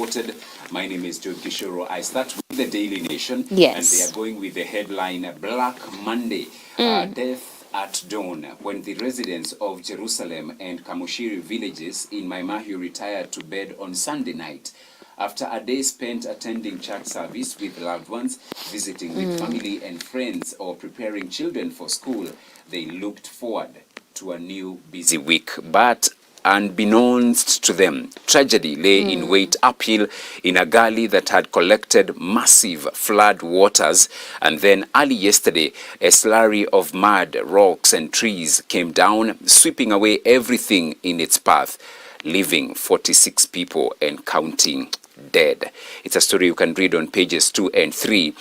reported. My name is Joe Gishoro. I start with the Daily Nation. Yes. And they are going with the headline, Black Monday, Death at Dawn, when the residents of Jerusalem and Kamushiri villages in Maimahiu retired to bed on Sunday night. After a day spent attending church service with loved ones, visiting with family and friends, or preparing children for school, they looked forward to a new busy week. But unbeknownst to them, tragedy lay in wait uphill in a gully that had collected massive flood waters. And then early yesterday, a slurry of mud, rocks and trees came down, sweeping away everything in its path, leaving 46 people and counting dead. It's a story you can read on pages 2 and 3.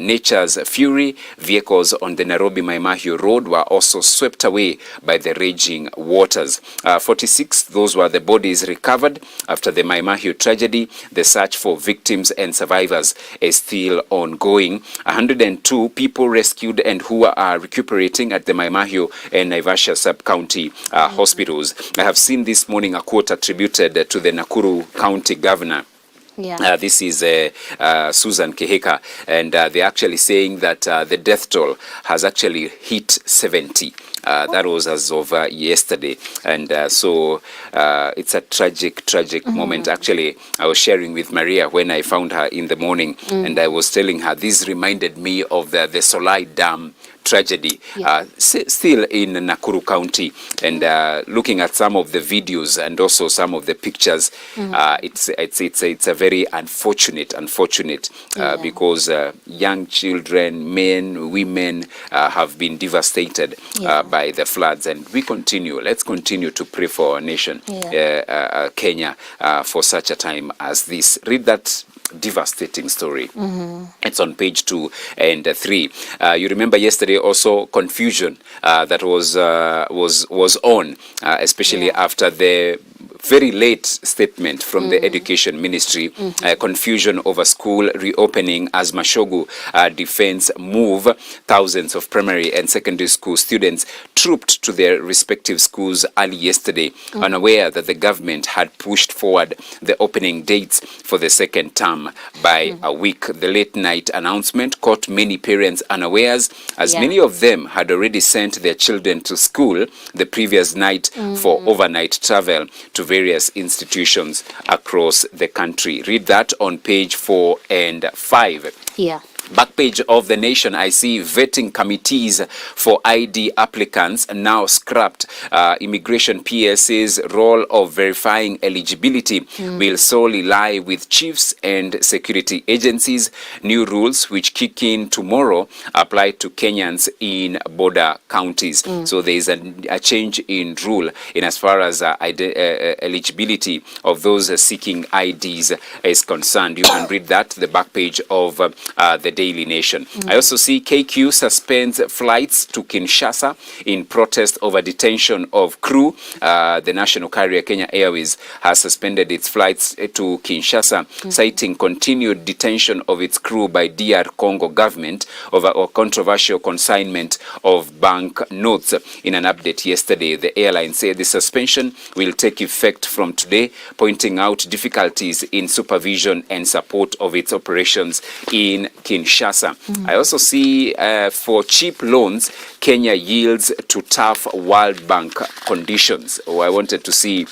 Nature's fury. Vehicles on the Nairobi Maimahiu Road were also swept away by the raging waters. 46, those were the bodies recovered after the Maimahiu tragedy. The search for victims and survivors is still ongoing. 102 people rescued and who are recuperating at the Maimahiu and Naivasha sub-county hospitals. I have seen this morning a quote attributed to the Nakuru County Governor. Yeah. This is Susan Keheka, and they're actually saying that the death toll has actually hit 70. That was as of yesterday, and so it's a tragic moment. Actually, I was sharing with Maria when I found her in the morning, and I was telling her this reminded me of the Solai Dam tragedy, still in Nakuru County, and looking at some of the videos and also some of the pictures, it's a very unfortunate because young children, men, women have been devastated by the floods, and let's continue to pray for our nation, Kenya, for such a time as this. Read that devastating story. It's on page 2 and 3. You remember yesterday also confusion that was on, especially after the very late statement from the Education Ministry, confusion over school reopening as Mashogu defense move. Thousands of primary and secondary school students trooped to their respective schools early yesterday, unaware that the government had pushed forward the opening dates for the second term by a week. The late night announcement caught many parents unawares, as many of them had already sent their children to school the previous night for overnight travel to various institutions across the country. Read that on page 4 and 5. Yeah. Back page of the Nation, I see vetting committees for ID applicants now scrapped. Immigration PS's role of verifying eligibility will solely lie with chiefs and security agencies. New rules, which kick in tomorrow, apply to Kenyans in border counties. So there is a change in rule in as far as eligibility of those seeking IDs is concerned. You can read that, the back page of the Daily Nation. I also see KQ suspends flights to Kinshasa in protest over detention of crew. The national carrier Kenya Airways has suspended its flights to Kinshasa, citing continued detention of its crew by DR Congo government over a controversial consignment of bank notes. In an update yesterday, the airline said the suspension will take effect from today, pointing out difficulties in supervision and support of its operations in Kinshasa. I also see for cheap loans, Kenya yields to tough World Bank conditions. I wanted to see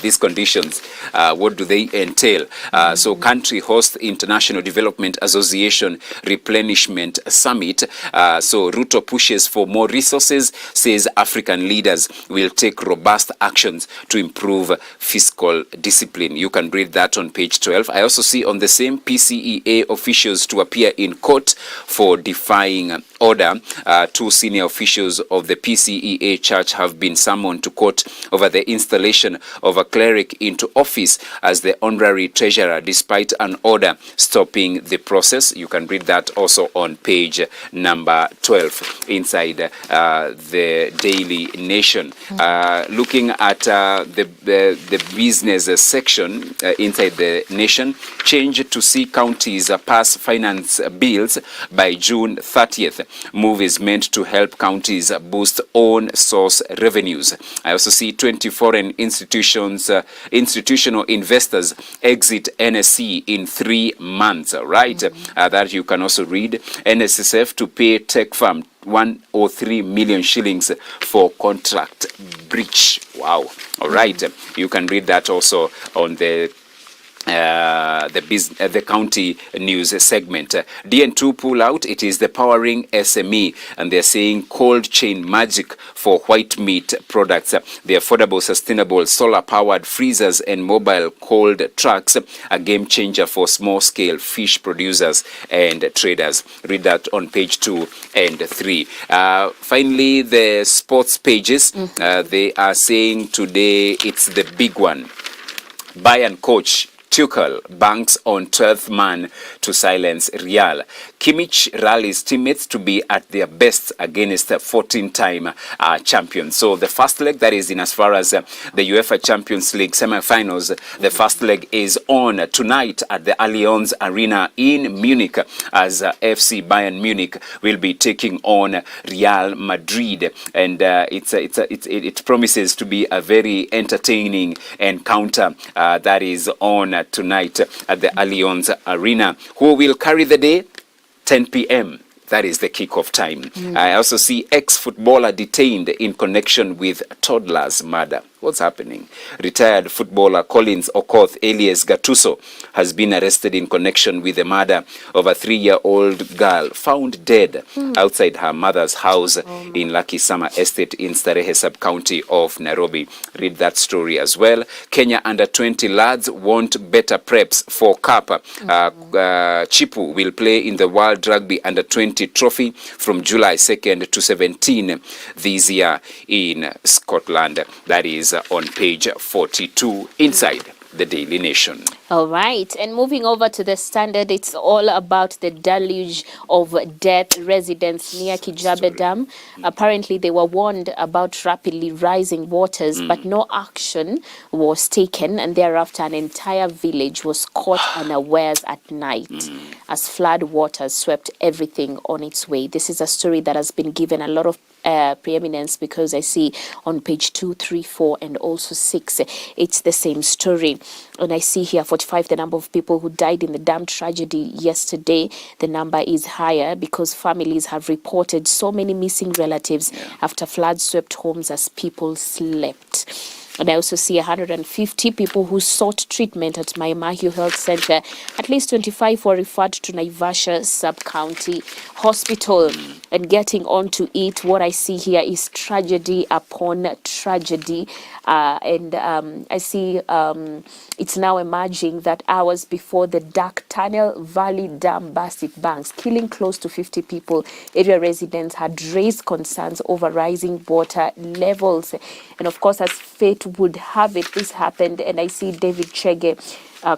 these conditions, what do they entail? So country host International Development Association Replenishment Summit. So Ruto pushes for more resources, says African leaders will take robust actions to improve fiscal discipline. You can read that on page 12. I also see on the same PCEA officials to appear in court for defying order. Two senior officials of the PCEA church have been summoned to court over the installation of a cleric into office as the honorary treasurer despite an order stopping the process. You can read that also on page number 12 inside the Daily Nation. Looking at the business section inside the Nation, change to see counties pass finance bills by June 30th. Move is meant to help counties boost own source revenues. I also see 20 foreign institutions institutional investors exit NSE in 3 months, right? That you can also read. NSSF to pay tech firm 103 million shillings for contract breach. Wow. All right. You can read that also on the county news segment. DN2 pull out. It is the powering SME, and they're saying cold chain magic for white meat products. The affordable, sustainable, solar-powered freezers and mobile cold trucks, a game changer for small-scale fish producers and traders. Read that on page 2 and 3. Finally, the sports pages. They are saying today it's the big one. Bayern coach Tuchel banks on 12th man to silence Real. Kimmich rallies teammates to be at their best against 14-time champions. So the first leg, that is in as far as the UEFA Champions League semi-finals, the first leg is on tonight at the Allianz Arena in Munich, as FC Bayern Munich will be taking on Real Madrid, and it promises to be a very entertaining encounter that is on tonight at the Allianz Arena. Who will carry the day? 10 p.m. That is the kickoff time. I also see ex-footballer detained in connection with toddler's murder. What's happening? Retired footballer Collins Okoth alias Gattuso has been arrested in connection with the murder of a 3-year-old girl found dead outside her mother's house in Lucky Summer Estate in Starehe sub-county of Nairobi. Read that story as well. Kenya under-20 lads want better preps for CAP. Chipu will play in the World Rugby Under-20 trophy from July 2nd to 17 this year in Scotland. That is on page 42 inside the Daily Nation. All right, and moving over to the Standard, it's all about the deluge of death. Residents near Kijabe Dam, apparently they were warned about rapidly rising waters, but no action was taken, and thereafter an entire village was caught unawares at night as flood waters swept everything on its way. This is a story that has been given a lot of preeminence, because I see on page 2, 3, 4 and also 6 it's the same story. And I see here 45, the number of people who died in the dam tragedy yesterday. The number is higher because families have reported so many missing relatives after floods swept homes as people slept. And I also see 150 people who sought treatment at Mai Mahiu Health Center. At least 25 were referred to Naivasha Sub-County Hospital. And getting on to it, what I see here is tragedy upon tragedy. I see it's now emerging that hours before the Dark Tunnel Valley Dam burst its banks, killing close to 50 people, area residents had raised concerns over rising water levels. And of course, as fate would have it, this happened. And I see David Chege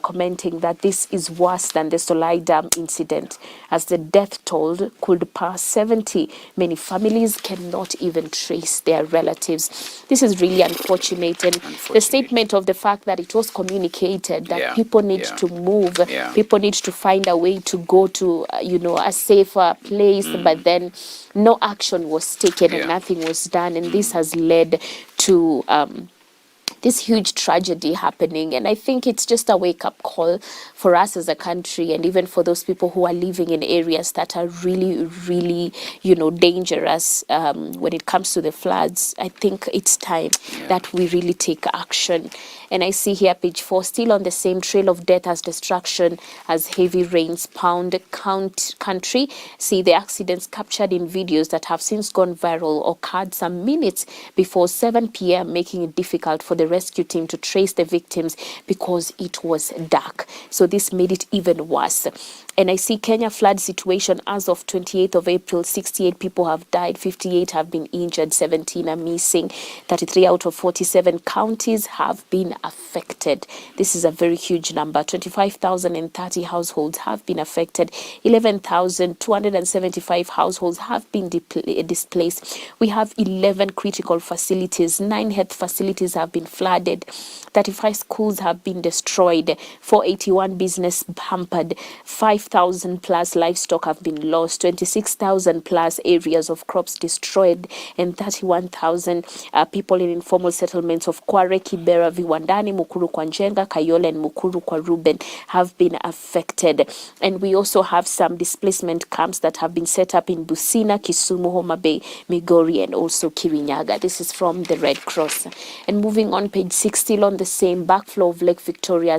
commenting that this is worse than the Solai Dam incident, as the death toll could pass 70. Many families cannot even trace their relatives. This is really unfortunate. And the statement of the fact that it was communicated that people need to move, people need to find a way to go to, a safer place, but then no action was taken and nothing was done. And this has led to this huge tragedy happening. And I think it's just a wake-up call for us as a country, and even for those people who are living in areas that are really, really, dangerous when it comes to the floods. I think it's time that we really take action. And I see here page 4, still on the same trail of death as destruction as heavy rains pound country. See the accidents captured in videos that have since gone viral occurred some minutes before 7 p.m., making it difficult for the rescue team to trace the victims because it was dark. So this made it even worse. And I see Kenya flood situation as of 28th of April, 68 people have died, 58 have been injured, 17 are missing, 33 out of 47 counties have been affected. This is a very huge number. 25,030 households have been affected, 11,275 households have been displaced. We have 11 critical facilities, 9 health facilities have been flooded. 35 schools have been destroyed, 481 business hampered, 5,000 plus livestock have been lost, 26,000 plus areas of crops destroyed, and 31,000 people in informal settlements of Kware, Kibera, Viwandani, Mukuru kwa Njenga, Kayole, and Mukuru kwa Ruben have been affected. And we also have some displacement camps that have been set up in Busina, Kisumu, Homa Bay, Migori, and also Kirinyaga. This is from the Red Cross. And moving on, page 6, still on the same, backflow of Lake Victoria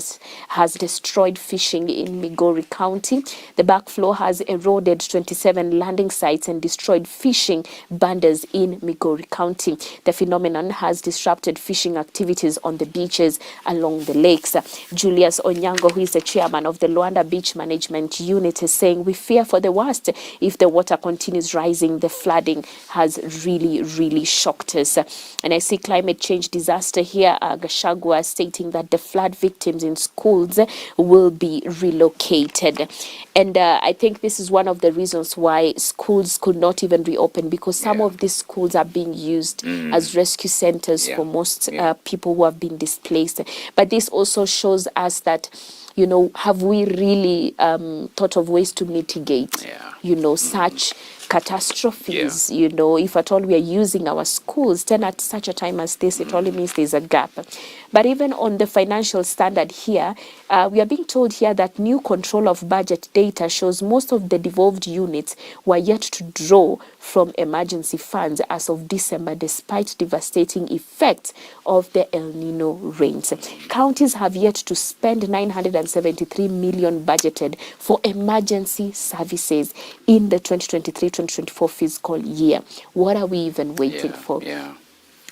has destroyed fishing in Migori County. The backflow has eroded 27 landing sites and destroyed fishing banders in Migori County. The phenomenon has disrupted fishing activities on the beaches along the lakes. Julius Onyango, who is the chairman of the Luanda Beach Management Unit, is saying, we fear for the worst if the water continues rising. The flooding has really shocked us. And I see climate change disaster here. Gachagua stating that the flood victims in schools will be relocated. And I think this is one of the reasons why schools could not even reopen, because some of these schools are being used as rescue centers for most people who have been displaced. But this also shows us that, you know, have we really thought of ways to mitigate, you know, such catastrophes? You know, if at all we are using our schools, then at such a time as this, it only means there's a gap. But even on the financial standard here, we are being told here that new control of budget data shows most of the devolved units were yet to draw from emergency funds as of December, despite devastating effects of the El Nino rains. Counties have yet to spend 973 million budgeted for emergency services in the 2023-2024 fiscal year. What are we even waiting for?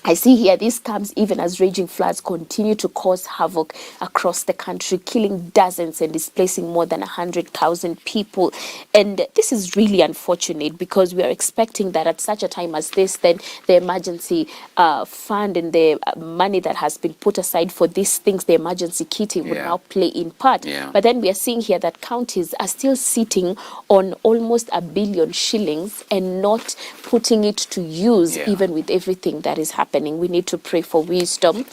I see here this comes even as raging floods continue to cause havoc across the country, killing dozens and displacing more than 100,000 people. And this is really unfortunate, because we are expecting that at such a time as this, then the emergency fund and the money that has been put aside for these things, the emergency kitting, would now play in part. But then we are seeing here that counties are still sitting on almost 1 billion shillings and not putting it to use, even with everything that is happening. We need to pray for wisdom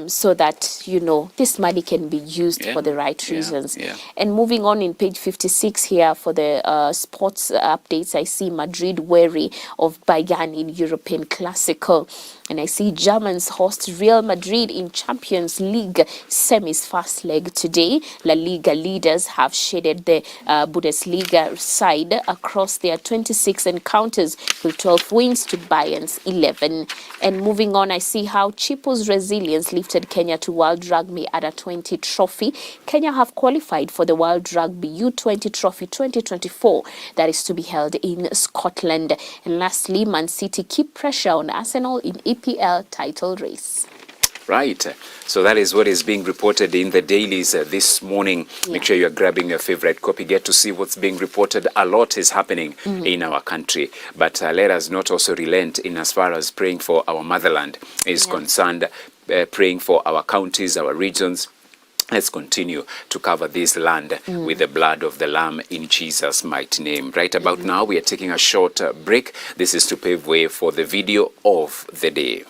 so that, you know, this money can be used for the right reasons. And moving on in page 56 here for the sports updates, I see Madrid wary of Bayern in European Classical. And I see Germans host Real Madrid in Champions League semis first leg today. La Liga leaders have shaded the Bundesliga side across their 26 encounters with 12 wins to Bayern's 11. And moving on, I see how Chipo's resilience lifted Kenya to World Rugby Under-20 trophy. Kenya have qualified for the World Rugby U20 Trophy 2024 that is to be held in Scotland. And lastly, Man City keep pressure on Arsenal in EPL title race. Right. So that is what is being reported in the dailies this morning. Make sure you're grabbing your favorite copy. Get to see what's being reported. A lot is happening in our country. But let us not also relent in as far as praying for our motherland is concerned, praying for our counties, our regions. Let's continue to cover this land with the blood of the Lamb in Jesus' mighty name. Right about now, we are taking a short break. This is to pave way for the video of the day.